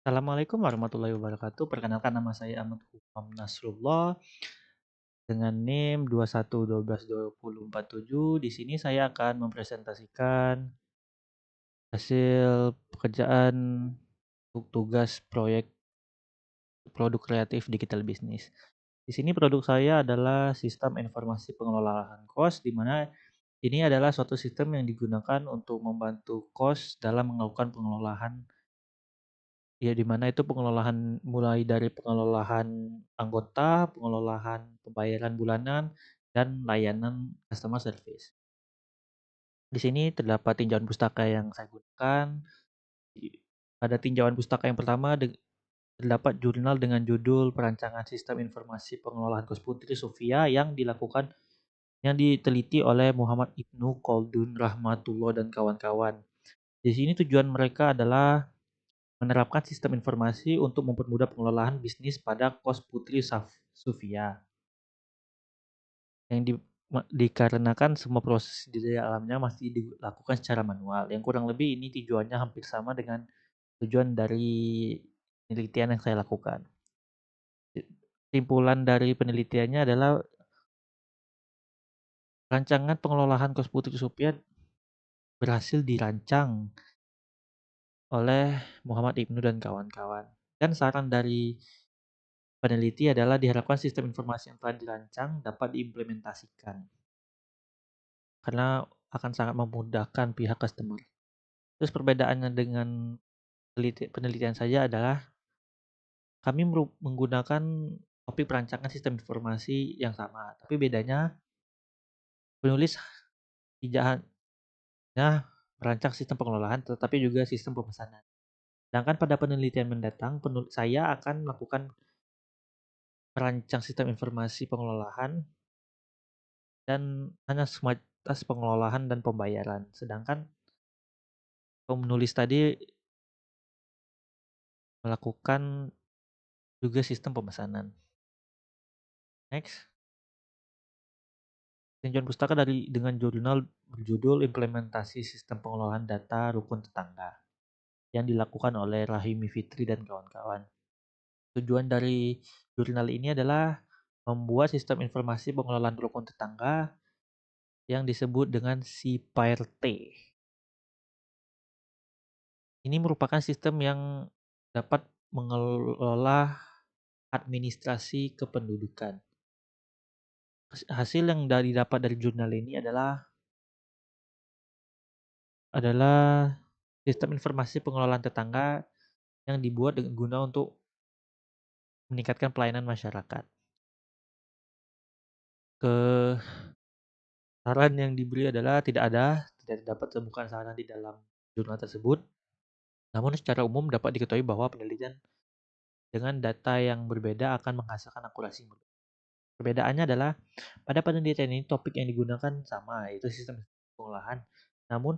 Assalamualaikum warahmatullahi wabarakatuh. Perkenalkan nama saya Ahmad Hukam Nasrullah dengan NIM 21122047. Di sini saya akan mempresentasikan hasil pekerjaan untuk tugas proyek produk kreatif digital business. Di sini produk saya adalah sistem informasi pengelolaan kos, di mana ini adalah suatu sistem yang digunakan untuk membantu kos dalam melakukan pengelolaan. Ya, di mana itu pengelolaan mulai dari pengelolaan anggota, pengelolaan pembayaran bulanan, dan layanan customer service. Di sini terdapat tinjauan pustaka yang saya gunakan. Pada tinjauan pustaka yang pertama terdapat jurnal dengan judul Perancangan Sistem Informasi Pengelolaan Kos Putri Sofia yang diteliti oleh Muhammad Ibnu Khaldun Rahmatullah dan kawan-kawan. Di sini tujuan mereka adalah menerapkan sistem informasi untuk mempermudah pengelolaan bisnis pada Kos Putri Sofia yang dikarenakan semua proses di dalamnya masih dilakukan secara manual. Yang kurang lebih ini tujuannya hampir sama dengan tujuan dari penelitian yang saya lakukan. Kesimpulan dari penelitiannya adalah rancangan pengelolaan Kos Putri Sofia berhasil dirancang oleh Muhammad Ibnu dan kawan-kawan. Dan saran dari peneliti adalah diharapkan sistem informasi yang telah dirancang dapat diimplementasikan karena akan sangat memudahkan pihak customer. Terus perbedaannya dengan penelitian saya adalah kami menggunakan topik perancangan sistem informasi yang sama, tapi bedanya penulis tidak hanya merancang sistem pengelolaan tetapi juga sistem pemesanan. Sedangkan pada penelitian mendatang, saya akan melakukan merancang sistem informasi pengelolaan dan hanya sebatas pengelolaan dan pembayaran. Sedangkan penulis tadi melakukan juga sistem pemesanan. Next, tinjauan pustaka dengan jurnal berjudul Implementasi Sistem Pengelolaan Data Rukun Tetangga yang dilakukan oleh Rahimi Fitri dan kawan-kawan. Tujuan dari jurnal ini adalah membuat sistem informasi pengelolaan rukun tetangga yang disebut dengan CPRT. Ini merupakan sistem yang dapat mengelola administrasi kependudukan. Hasil yang didapat dari jurnal ini adalah sistem informasi pengelolaan tetangga yang dibuat dengan guna untuk meningkatkan pelayanan masyarakat. Saran yang diberi adalah tidak dapat ditemukan saran di dalam jurnal tersebut. Namun secara umum dapat diketahui bahwa penelitian dengan data yang berbeda akan menghasilkan akurasi yang berbeda. Perbedaannya adalah pada penelitian ini topik yang digunakan sama, yaitu sistem pengolahan. Namun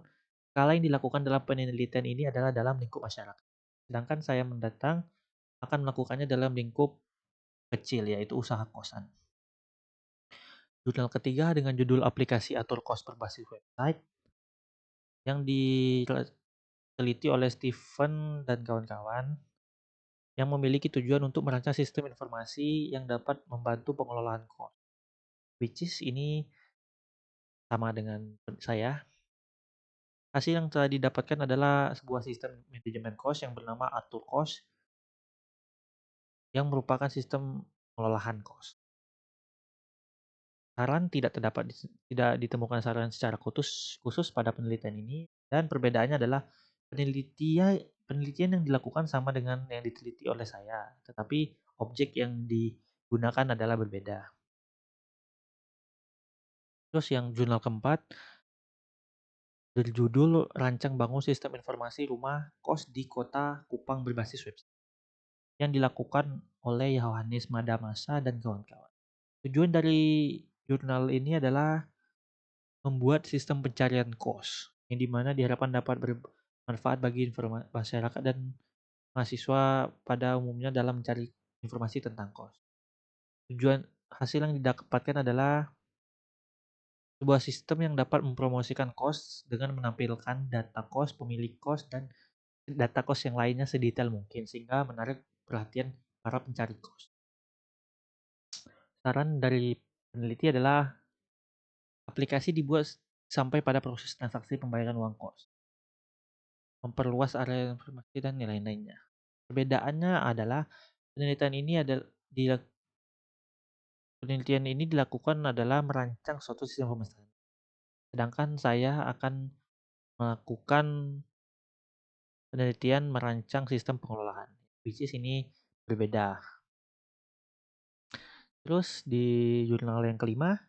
skala yang dilakukan dalam penelitian ini adalah dalam lingkup masyarakat. Sedangkan saya mendatang akan melakukannya dalam lingkup kecil, yaitu usaha kosan. Jurnal ketiga dengan judul Aplikasi Atur Kos Berbasis Website yang diteliti oleh Steven dan kawan-kawan yang memiliki tujuan untuk merancang sistem informasi yang dapat membantu pengelolaan kos. Which is ini sama dengan saya. Hasil yang telah didapatkan adalah sebuah sistem manajemen kos yang bernama Atur Kos yang merupakan sistem pengelolaan kos. Tidak ditemukan saran secara khusus pada penelitian ini, dan perbedaannya adalah penelitian yang dilakukan sama dengan yang diteliti oleh saya, tetapi objek yang digunakan adalah berbeda. Terus yang jurnal keempat berjudul Rancang Bangun Sistem Informasi Rumah Kos di Kota Kupang Berbasis Website yang dilakukan oleh Yohanes Madamasa dan kawan-kawan. Tujuan dari jurnal ini adalah membuat sistem pencarian kos yang dimana diharapkan dapat bermanfaat bagi masyarakat dan mahasiswa pada umumnya dalam mencari informasi tentang kos. Tujuan hasil yang didapatkan adalah sebuah sistem yang dapat mempromosikan kos dengan menampilkan data kos, pemilik kos, dan data kos yang lainnya sedetail mungkin sehingga menarik perhatian para pencari kos. Saran dari peneliti adalah aplikasi dibuat sampai pada proses transaksi pembayaran uang kos, memperluas area informasi dan nilai-nilainya. Perbedaannya adalah penelitian ini adalah penelitian ini dilakukan adalah merancang suatu sistem pemesanan. Sedangkan saya akan melakukan penelitian merancang sistem pengelolaan, which is ini berbeda. Terus di jurnal yang kelima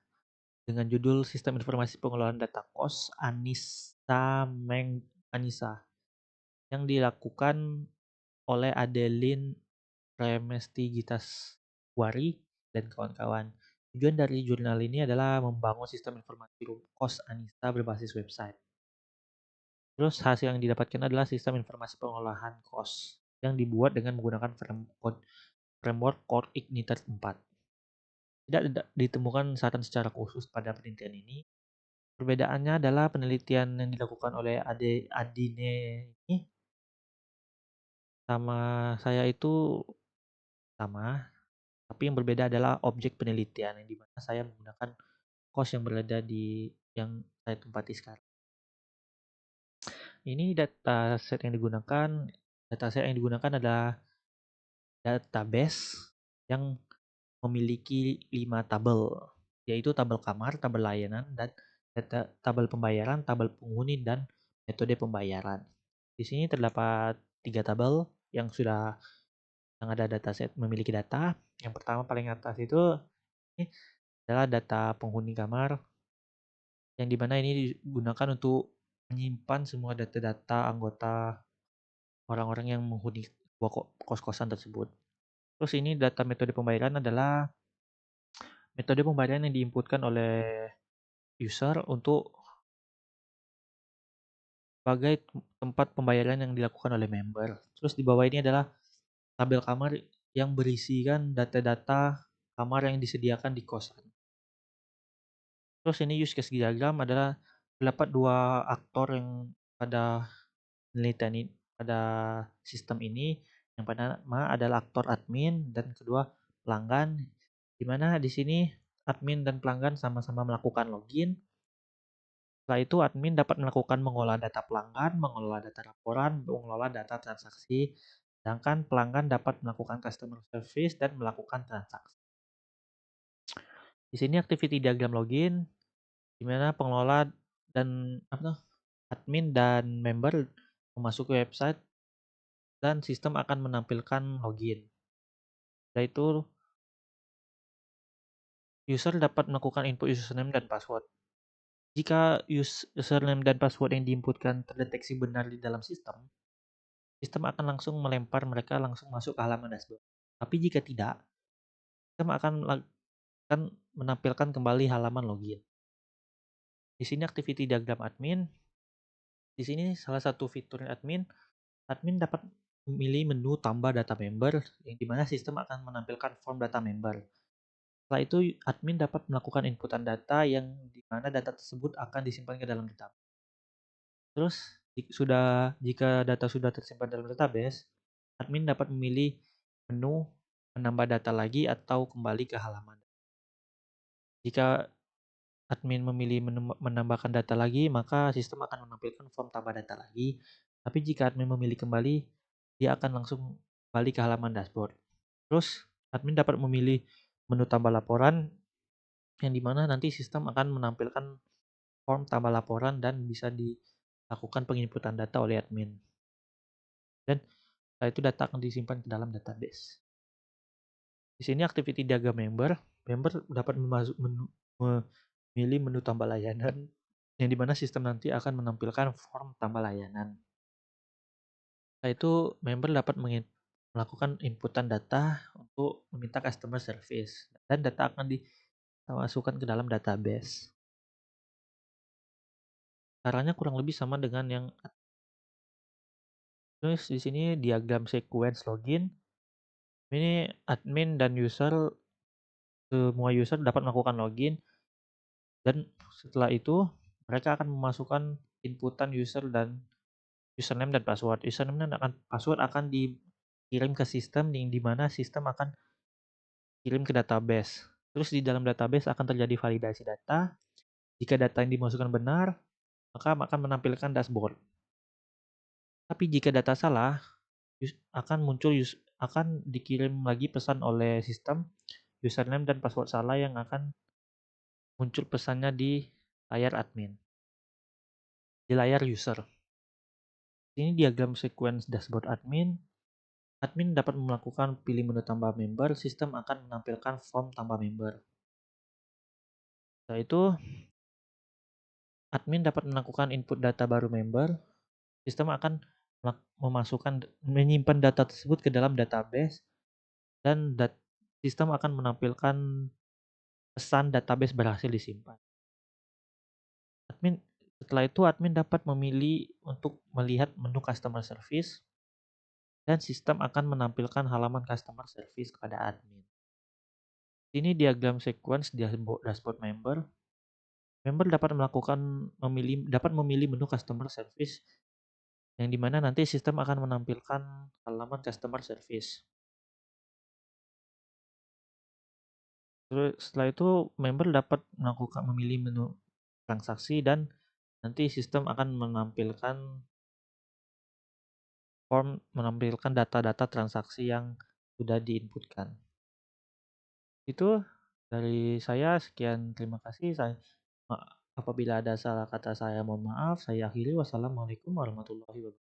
dengan judul Sistem Informasi Pengelolaan Data Kos Anissa yang dilakukan oleh Adeline Premestigitaswari dan kawan-kawan. Tujuan dari jurnal ini adalah membangun sistem informasi kos Anissa berbasis website. Terus hasil yang didapatkan adalah sistem informasi pengelolaan kos yang dibuat dengan menggunakan framework Core Igniter 4. Tidak ditemukan saran secara khusus pada penelitian ini. Perbedaannya adalah penelitian yang dilakukan oleh Adine ini sama saya itu sama, tapi yang berbeda adalah objek penelitian yang dimana saya menggunakan kos yang berada di yang saya tempati sekarang. Ini dataset yang digunakan adalah database yang memiliki 5 tabel, yaitu tabel kamar, tabel layanan, dan tabel pembayaran, tabel penghuni, dan metode pembayaran. Di sini terdapat 3 tabel yang ada dataset memiliki data. Yang pertama paling atas itu ini adalah data penghuni kamar, yang dimana ini digunakan untuk menyimpan semua data-data anggota orang-orang yang menghuni kos-kosan tersebut. Terus ini data metode pembayaran adalah metode pembayaran yang diinputkan oleh user untuk sebagai tempat pembayaran yang dilakukan oleh member. Terus di bawah ini adalah tabel kamar yang berisikan data-data kamar yang disediakan di kosan. Terus ini use case diagram adalah terdapat 2 aktor yang pada penelitian ini, pada sistem ini. Yang pertama adalah aktor admin dan kedua pelanggan, di mana di sini admin dan pelanggan sama-sama melakukan login. Setelah itu admin dapat melakukan mengolah data pelanggan, mengelola data laporan, mengelola data transaksi, sedangkan pelanggan dapat melakukan customer service dan melakukan transaksi. Di sini activity diagram login, di mana pengelola dan admin dan member memasuki website dan sistem akan menampilkan login. Setelah itu user dapat melakukan input username dan password. Jika username dan password yang diinputkan terdeteksi benar di dalam sistem, sistem akan langsung melempar mereka langsung masuk ke halaman dashboard. Tapi jika tidak, sistem akan menampilkan kembali halaman login. Di sini activity diagram admin. Di sini salah satu fitur admin dapat memilih menu tambah data member yang dimana sistem akan menampilkan form data member. Setelah itu admin dapat melakukan inputan data yang dimana data tersebut akan disimpan ke dalam database. Terus jika data sudah tersimpan dalam database, admin dapat memilih menu menambah data lagi atau kembali ke halaman. Jika admin memilih menambahkan data lagi, maka sistem akan menampilkan form tambah data lagi. Tapi jika admin memilih kembali, dia akan langsung kembali ke halaman dashboard. Terus admin dapat memilih menu tambah laporan yang dimana nanti sistem akan menampilkan form tambah laporan dan bisa dilakukan penginputan data oleh admin. Dan setelah itu data akan disimpan ke dalam database. Di sini activity diagram member dapat memilih menu tambah layanan yang dimana sistem nanti akan menampilkan form tambah layanan. Setelah itu member dapat melakukan inputan data untuk meminta customer service dan data akan dimasukkan ke dalam database. Caranya kurang lebih sama dengan yang terus di sini diagram sequence login. Ini admin dan semua user dapat melakukan login dan setelah itu mereka akan memasukkan inputan user dan username dan password. Username dan password akan dikirim ke sistem yang di mana sistem akan kirim ke database. Terus di dalam database akan terjadi validasi data. Jika data yang dimasukkan benar, maka akan menampilkan dashboard. Tapi jika data salah, akan dikirim lagi pesan oleh sistem username dan password salah yang akan muncul pesannya di layar admin, di layar user. Ini diagram sequence dashboard admin. Admin dapat melakukan pilih menu tambah member, sistem akan menampilkan form tambah member. Setelah itu, admin dapat melakukan input data baru member, sistem akan menyimpan data tersebut ke dalam database, dan sistem akan menampilkan pesan database berhasil disimpan. Setelah itu admin dapat memilih untuk melihat menu customer service, dan sistem akan menampilkan halaman customer service kepada admin. Ini diagram sequence dashboard member. Member dapat memilih menu customer service yang dimana nanti sistem akan menampilkan halaman customer service. Terus setelah itu member dapat memilih menu transaksi dan nanti sistem akan menampilkan data-data transaksi yang sudah diinputkan. Itu dari saya, sekian, terima kasih. Apabila ada salah kata saya mohon maaf. Saya akhiri. Wassalamualaikum warahmatullahi wabarakatuh.